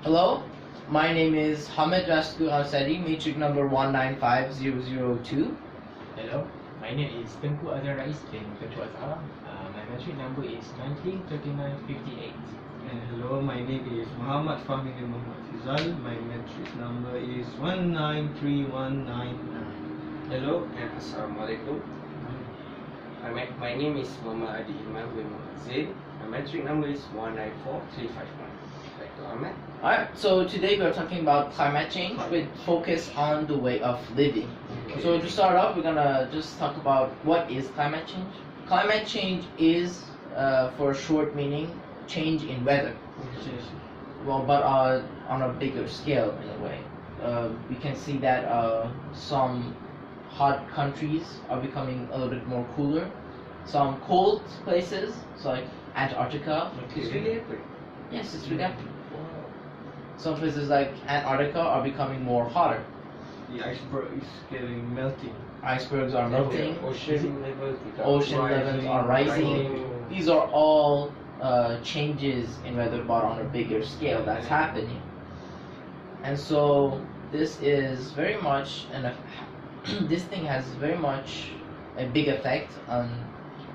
Hello, my name is Hamid Rasku Asadi, matric number 195002. Hello, my name is Tengku Azhar Rais bin Tengku Azhar. My matric number is 193958. And hello, my name is Muhammad Fahmi bin Muhammad Fizal. My matric number is 193199. Hello and Assalamualaikum. My name is Muhammad Adi Iman bin Muhammad Zain. My matric number is 194351. Ahmed. Alright, so today we are talking about climate change with focus on the way of living. Okay. So to start off, we're gonna just talk about what is climate change. Climate change is, for a short meaning, change in weather. Well, but on a bigger scale in a way. We can see that some hot countries are becoming a little bit more cooler. Some cold places, so like Antarctica. It's really happening. Yes, it's really happening. Some places like Antarctica are becoming more hotter. The iceberg is getting melting. Icebergs are melting. Ocean levels are rising. These are all changes in weather, but on a bigger scale that's happening. And so this is very much this thing has very much a big effect on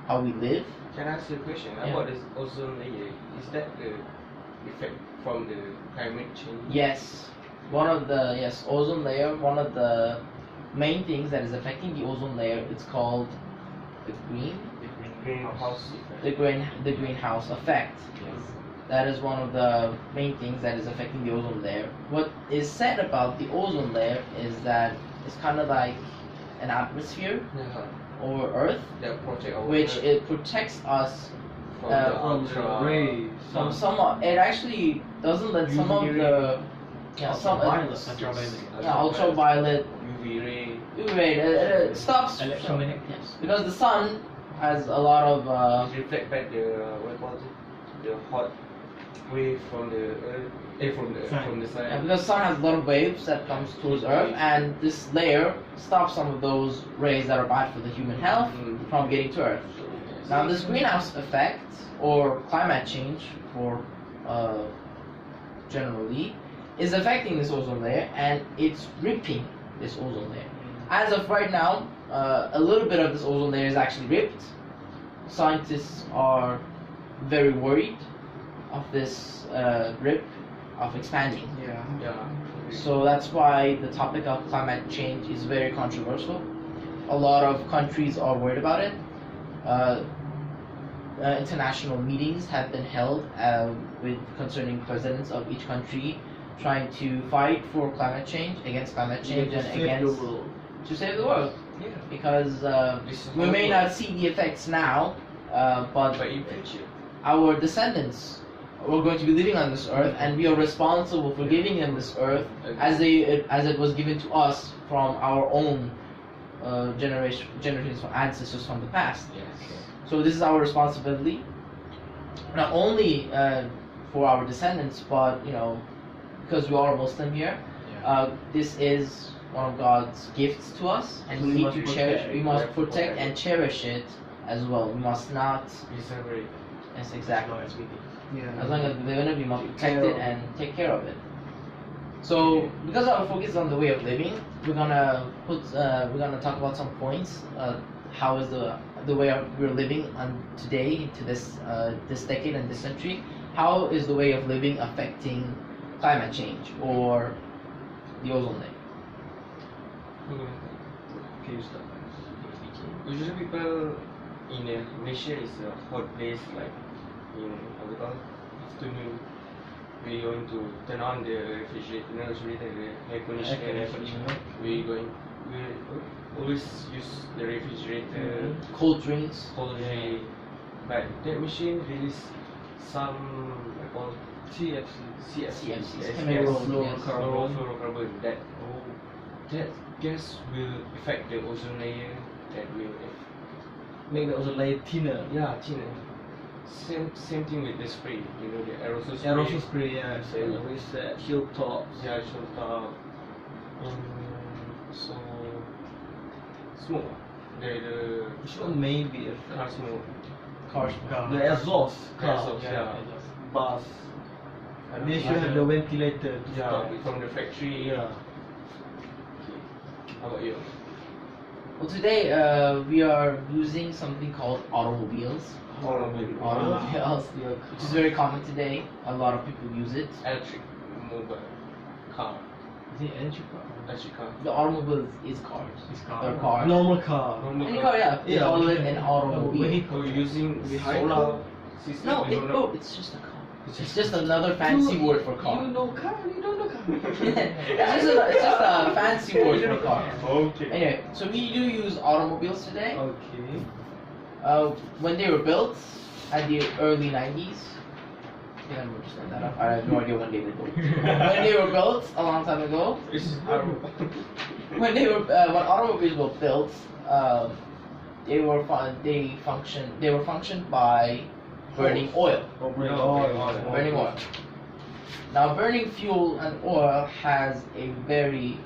how we live. Can I ask you a question about this ozone layer? Is that the effect from the climate change? Yes, ozone layer. One of the main things that is affecting the ozone layer, it's called the greenhouse effect. The greenhouse effect. Yes. That is one of the main things that is affecting the ozone layer. What is said about the ozone layer is that it's kind of like an atmosphere over Earth, which it protects us from the rays. It actually doesn't let some of the ultraviolet UV ray. It stops Electromagnetic. Yes, because the sun has a lot of It reflect back the the hot wave from the from the sun. because the sun has a lot of waves that comes towards Earth, and this layer stops some of those rays that are bad for the human health from getting to Earth. Now, this greenhouse effect, or climate change for generally, is affecting this ozone layer, and it's ripping this ozone layer. As of right now, a little bit of this ozone layer is actually ripped. Scientists are very worried of this rip of expanding. So that's why the topic of climate change is very controversial. A lot of countries are worried about it. International meetings have been held with concerning presidents of each country trying to fight for climate change, against climate change, and against to save the world. Yeah. Because we may not see the effects now, but in future, our descendants are going to be living on this earth, and we are responsible for giving them this earth as it was given to us from our own generations from ancestors from the past. Yes. So this is our responsibility, not only for our descendants, but because we are Muslim here, this is one of God's gifts to us, and we need to cherish. We must protect and cherish it as well. We must not. Yes, exactly. As long as we live in it, we must protect it and take care of it. So, because our focus is on the way of living, we're gonna talk about some points. How is the way we're living on today, into this decade and this century? How is the way of living affecting climate change or the ozone layer? Can you start? Usually people in Malaysia is a hot place, like in afternoon we going to turn on the refrigerator, the air conditioner. We always use the refrigerator, cold drinks, but that machine release some CFCs, fluorocarbon. That gas will affect the ozone layer. That will Make the ozone layer thinner. Yeah, thinner. Same thing with the spray. The aerosol spray. Aerosol spray, so always hilltops. Yeah, hilltop. So smoke. The Which one may be a car smoke. car smoke. The exhaust. Exhaust, Bus. They should have the ventilator to Yeah, stop. from the factory. Yeah. How about you? Well, today we are using something called automobiles. Automobiles, which is very common today. A lot of people use it. Electric mobile car. Is it electric car? Electric car. The automobile is cars. It's car. They're cars. Normal car. Normal Any car. car, yeah. They Yeah, call it okay. an automobile. Oh, using Behind solar system. No, you don't know? it's just a car. It's just another fancy word for car. You know car, you don't know car. It's just a fancy word for car. Okay. Anyway, so we do use automobiles today. Okay. When they were built at the early 90s, I think I'm just look that up. I have no idea when they were built. When they were built a long time ago, It's when automobiles were built, they functioned by burning oil. Burning oil. Now, burning fuel and oil has a very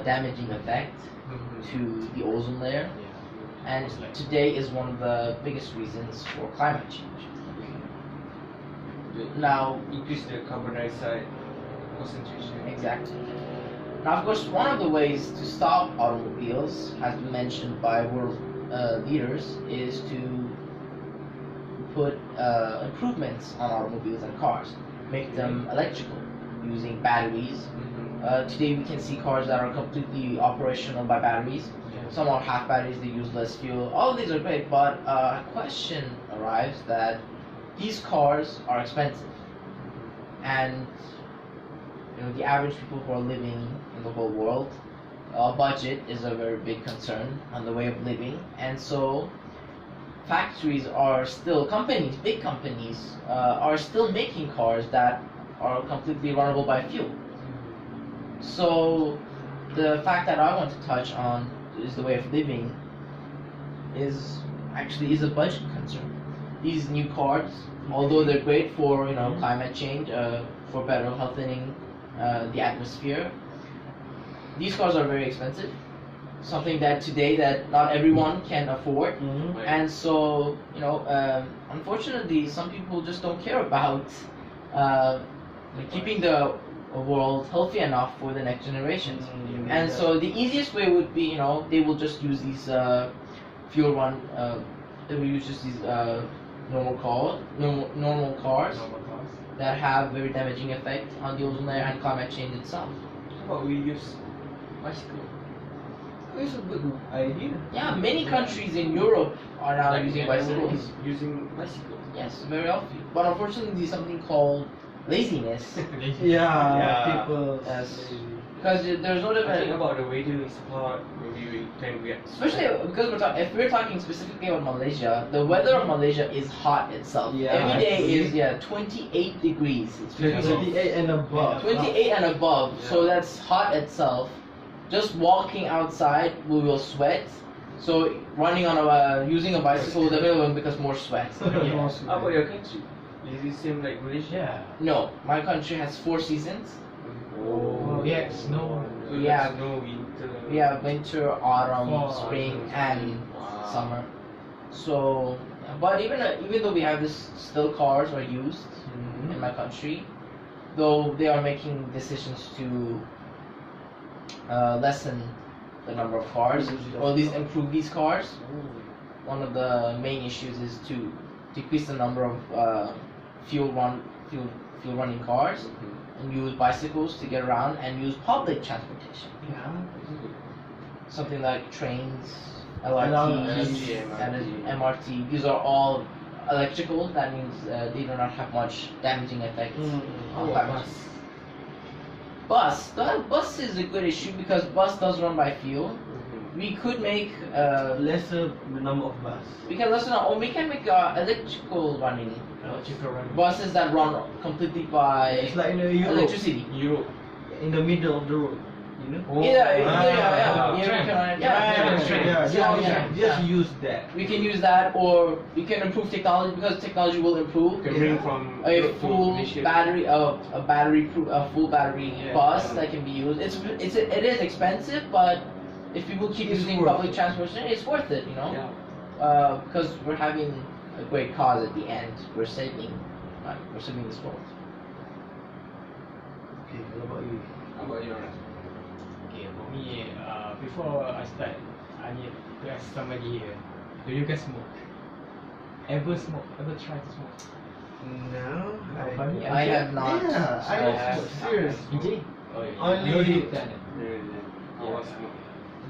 damaging effect to the ozone layer, and today is one of the biggest reasons for climate change. Now, increase the carbon dioxide concentration. exactly. Now, of course, one of the ways to stop automobiles, has been mentioned by world leaders, is to put improvements on automobiles and cars, make them electrical using batteries. Today we can see cars that are completely operational by batteries. Some are half batteries, they use less fuel. All of these are great, but a question arrives that these cars are expensive, and the average people who are living in the whole world, budget is a very big concern on the way of living, and so factories are still, big companies, are still making cars that are completely runnable by fuel. So the fact that I want to touch on is the way of living is a budget concern. These new cars, although they're great for climate change, for better healthening the atmosphere, these cars are very expensive. Something that today that not everyone can afford, and so unfortunately, some people just don't care about keeping the world healthy enough for the next generations. And so the easiest way would be, they will just use these fuel run. They will use just these normal cars that have very damaging effect on the ozone layer and climate change itself. How about we use bicycle? It's a good idea. Yeah, many countries in Europe are now using bicycles. Using bicycles. Yes, very healthy. But unfortunately, something called laziness. Yeah, people. Yes. Because there's no I think difference. about the weather is hot, maybe we can get. Especially because if we're talking specifically about Malaysia, the weather of Malaysia is hot itself. Yeah, Every day I see. is 28 degrees. It's 28 and above. 28 and above. Yeah. So that's hot itself. Just walking outside, we will sweat. So running on using a bicycle, definitely will make us more sweat. How about your country? Is it same like Malaysia? No, my country has 4 seasons. We had snow. So Yeah. there's no winter. We have winter, autumn, Fall, spring, autumn, and wow. summer. So, but even though we have this, still cars are used in my country, though they are making decisions to lessen the number of cars, or at least improve these cars. One of the main issues is to decrease the number of fuel running cars, and use bicycles to get around, and use public transportation. Something like trains, LRT, and MRT. These are all electrical. That means they do not have much damaging effects on climate change. Bus is a good issue because bus does run by fuel. We could make lesser number of bus. we can make electrical running buses that run completely by It's like in Europe, electricity. Europe. in the middle of the road. You know? Just use that. We can use that, or we can improve technology because technology will improve. Can bring from A Europe to full Malaysia. battery, a full battery Yeah. bus that can be used. It is expensive, but if people keep It's using worth public it. transportation, it's worth it, Yeah. because we're having a great cause at the end. We're saving this world. about you? Okay, for me, before I start, I need to ask somebody here. Do you guys smoke? Ever smoke? Ever try to smoke? No, For me, I have not. Yeah, I have. was serious. EJ? Oh, yeah. Only- You already done it. I was smoke.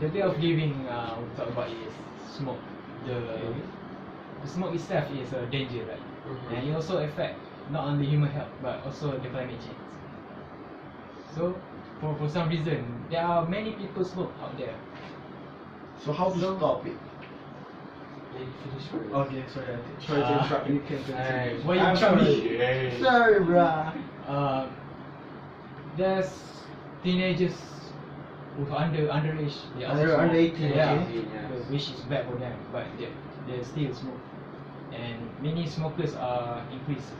The way of living we talk about is smoke. The smoke itself is a danger, right? Mhm. And it also affect not only human health but also the climate change. So for some reason there are many people smoke out there. So how to stop it? Yeah, you finish first. Okay, sorry, sorry to interrupt. You can continue. Why you I'm interrupt me? sorry. Sorry, bruh. There's teenagers who are underage. They also Under smoke. 18, yeah, okay. Yes. which is bad for them, but they still smoke. And many smokers are increased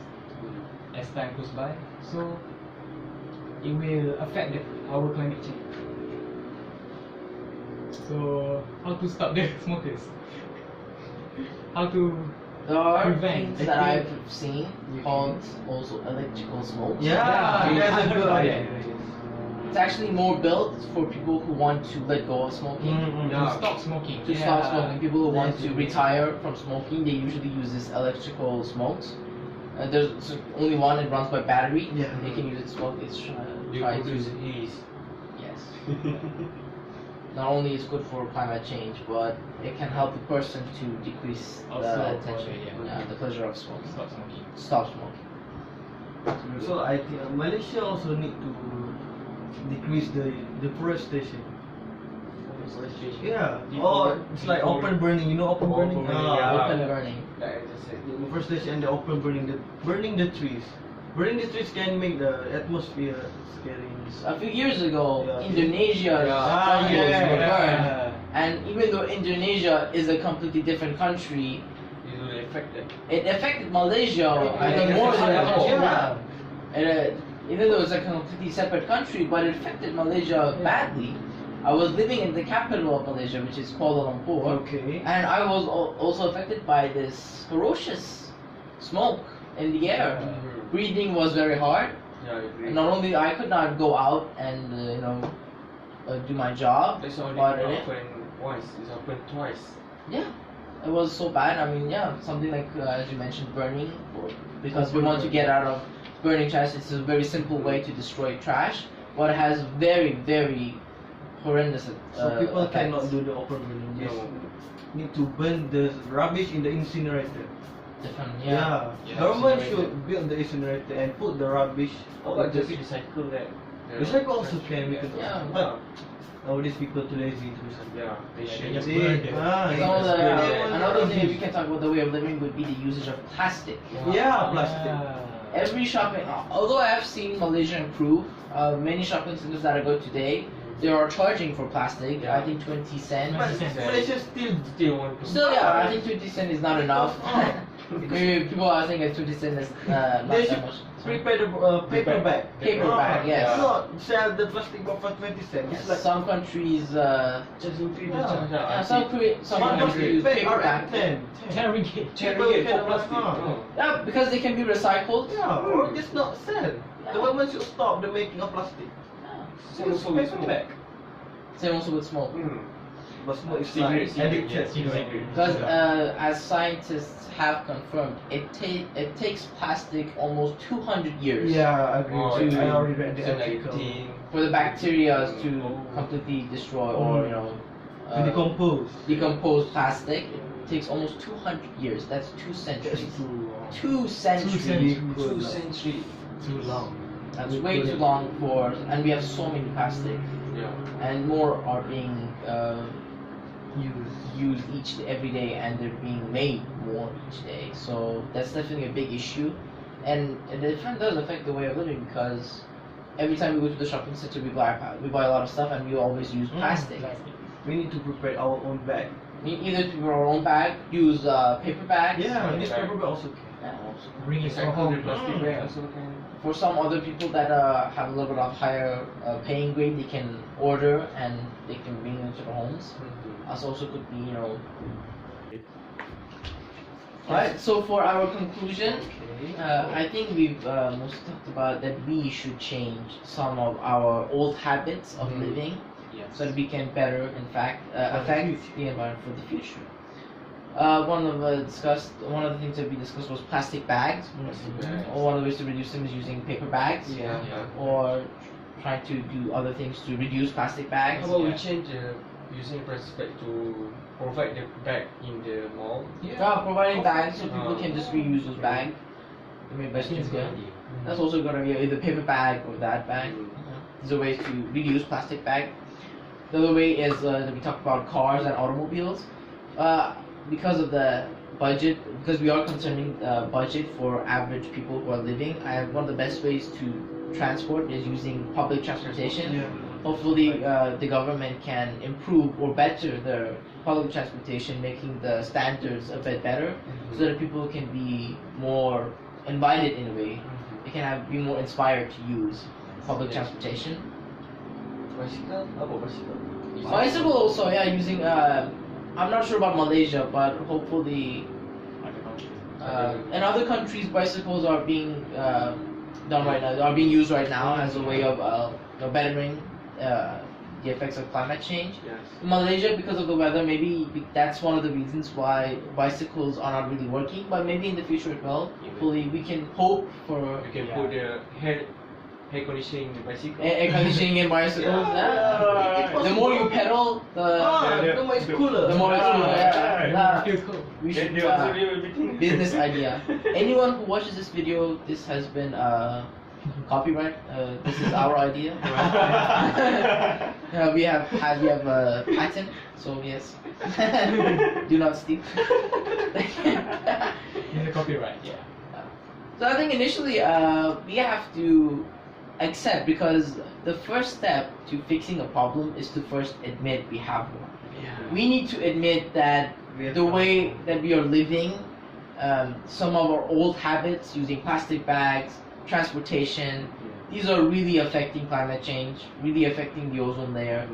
as time goes by, so it will affect our climate change. So how to stop the smokers? How to There are prevent? things that I've seen called also electrical smokes. Yeah, that's a good idea. It's actually more built for people who want to let go of smoking. To stop smoking. To stop smoking. People who want to retire from smoking, they usually use this electrical smokes. There's only one, it runs by battery. Yeah. They can use it to smoke. It's You try produce to. haze. Yes. Not only is good for climate change, but it can help the person to decrease Also the for attention, the pleasure of smoking. Stop smoking. Stop smoking. So I think Malaysia also need to decrease the deforestation. Yeah. Oh, it's like open burning. You know open Open burning? burning, Ah, yeah. Open burning. Like I just said. The deforestation and the open burning. Burning the trees. Burning the trees can make the atmosphere scary. A few years ago, Yeah. Indonesia's Ah, jungles yeah, were yeah. burned. And even though Indonesia is a completely different country, It will affect them. it affected Malaysia, I Yeah, think, yeah, more than yeah, the whole. yeah. And, even though it's a completely separate country, but it affected Malaysia badly. I was living in the capital of Malaysia, which is Kuala Lumpur, Okay. and I was also affected by this ferocious smoke in the air. Mhm. Breathing was very hard. Yeah, I agree. And not only I could not go out and do my job, It's only but open once. It's open twice. yeah, it was so bad. I mean, yeah, something like as you mentioned, burning, because we want to get out of burning trash. It's a very simple way to destroy trash, but it has very, very horrendous. So people effects. cannot do the open burning. Just No. need to burn the rubbish in the incinerator. Different, Yeah. Yeah, Government incinerator. should build the incinerator and put the rubbish. How about just recycle that? Recycle also can make it. Yeah. But nowadays people too lazy to recycle. Yeah, they Yeah, should. they just See? burn it. Ah, So yes. another thing we can talk about the way of living would be the usage of plastic. Yeah, plastic. Every shopping, although I have seen Malaysia improve, many shopping centers that I go today, they are charging for plastic. Yeah. I think 20 cents. But Sense. Malaysia still want to. Still, yeah, I think 20 cents is not enough. Maybe people are saying that 20 cents is not They that should much. prepare the paper bag. Paper bag, yes. Not sell the plastic bag for 20 cents. Yes, It's like some countries, Just increase the Yeah. charge. yeah, some one countries plastic use bag paper are bag. at 10. 10 ringgit. People Ringgit can for plastic. afford. No. Yeah, because they can be recycled. Yeah, or just not sell. Yeah. The government should stop the making of plastic. Yeah. Same also with Paper smoke. bag. Same also with smoke. But smoke is Cigarette, like addicted. cigarette. Because as scientists have confirmed, it takes plastic almost 200 years Yeah, I agree. Oh, with you. I to- already read the So like article. tin. for the bacteria to Oh. completely destroy or To decompose. decompose plastic. It takes almost 200 years. That's 2 That's centuries. too long. 2 centuries. centuries. 2 centuries. Too long. That's way too long for, and we have so many plastic, Yeah. and more are being used every day, and they're being made more each day. So that's definitely a big issue, and it does affect the way of living because every time we go to the shopping center, we buy a lot of stuff, and we always use plastic. We need to prepare our own bag. Either to our own bag, use paper bags. Yeah, Yeah, this bag. paper bag also can. Yeah, also. Bring it Recycle home. the plastic bag also can. For some other people that have a little bit of higher paying grade, they can order and they can bring it to their homes. Us also could be, Alright, so for our conclusion, Okay. I think we've mostly talked about that we should change some of our old habits of living Yes. so that we can better, in fact, affect the environment for the future. One of the things that we discussed was plastic bags. Plastic bags. Or one of the ways to reduce them is using paper bags. Yeah. Or trying to do other things to reduce plastic bags. How about we Yeah. change using plastic bag to provide the bag in the mall? Providing bags so people can just reuse those bags. I mean, I best think it's a good good. idea. That's also gonna be either paper bag or that bag. These are ways to reduce plastic bag. The other way is that we talk about cars and automobiles. Because of the budget, because we are concerning budget for average people who are living, one of the best ways to transport is using public transportation. Hopefully, the government can improve or better their public transportation, making the standards a bit better, so that people can be more invited in a way. They can be more inspired to use public transportation. Bicycle? Apa bicycle? Bicycle also, yeah, using. I'm not sure about Malaysia, but hopefully, in other countries, bicycles are being done right now. Are being used right now as a way of bettering the effects of climate change. Yes. In Malaysia, because of the weather, maybe that's one of the reasons why bicycles are not really working. But maybe in the future it will. Hopefully, we can hope for You can put the air conditioning in the bicycle. air conditioning in bicycles. The more you pedal, the No, it's cooler. the more it's cooler. Yeah. Feels cool. We should They also do everything. business idea. Anyone who watches this video, this has been copyright. This is our idea. We have a patent, so yes. Do not steal. It's a copyright, yeah. So I think initially we have to accept, because the first step to fixing a problem is to first admit we have one. We need to admit that the way that we are living, some of our old habits, using plastic bags, transportation, these are really affecting climate change, really affecting the ozone layer.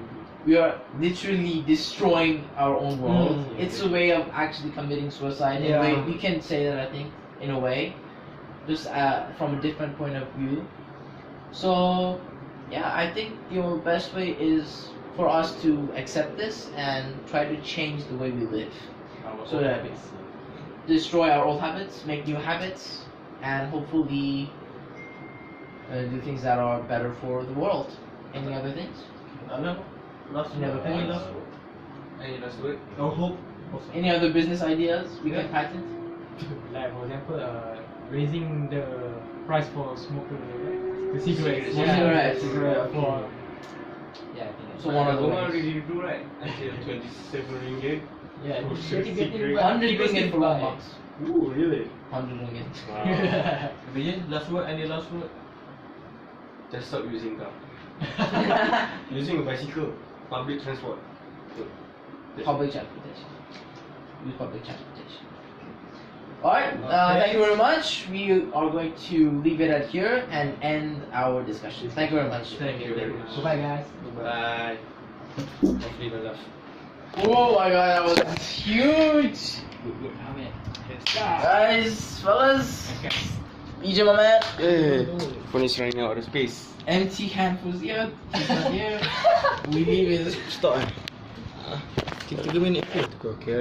We are literally destroying our own world. It's a way of actually committing suicide. In a way, we can say that, I think, in a way, just from a different point of view. So, yeah, I think the best way is for us to accept this and try to change the way we live. So that destroy our old habits, make new habits, and hopefully do things that are better for the world. Any other things? Last Any other word. points? Any last word? I hope. Any other business ideas we can patent? Like for example, raising the price for smoker, the cigarettes. Cigarettes. Cigarette for. Yeah, I think. So one of the Government ways. already do right until 27 ringgit. Yeah, Oh, getting 100 ringgit for 1 box. Ooh, really? 100 ringgit. Vijay, last word. Any last word? Just stop using car. Using a bicycle, public transport. Public transportation. Use public transportation. Alright, thank you very much. We are going to leave it at here and end our discussion. Thank you very much. Thank you very much. Goodbye, guys. Bye. Hopefully the love. Oh my god, that was huge! Good. How many? Guys, fellas, BJ, my man. Phone is running out of space. Empty handfuls here. He's not here. We leave it. Stop. 3 minit ke? Okay.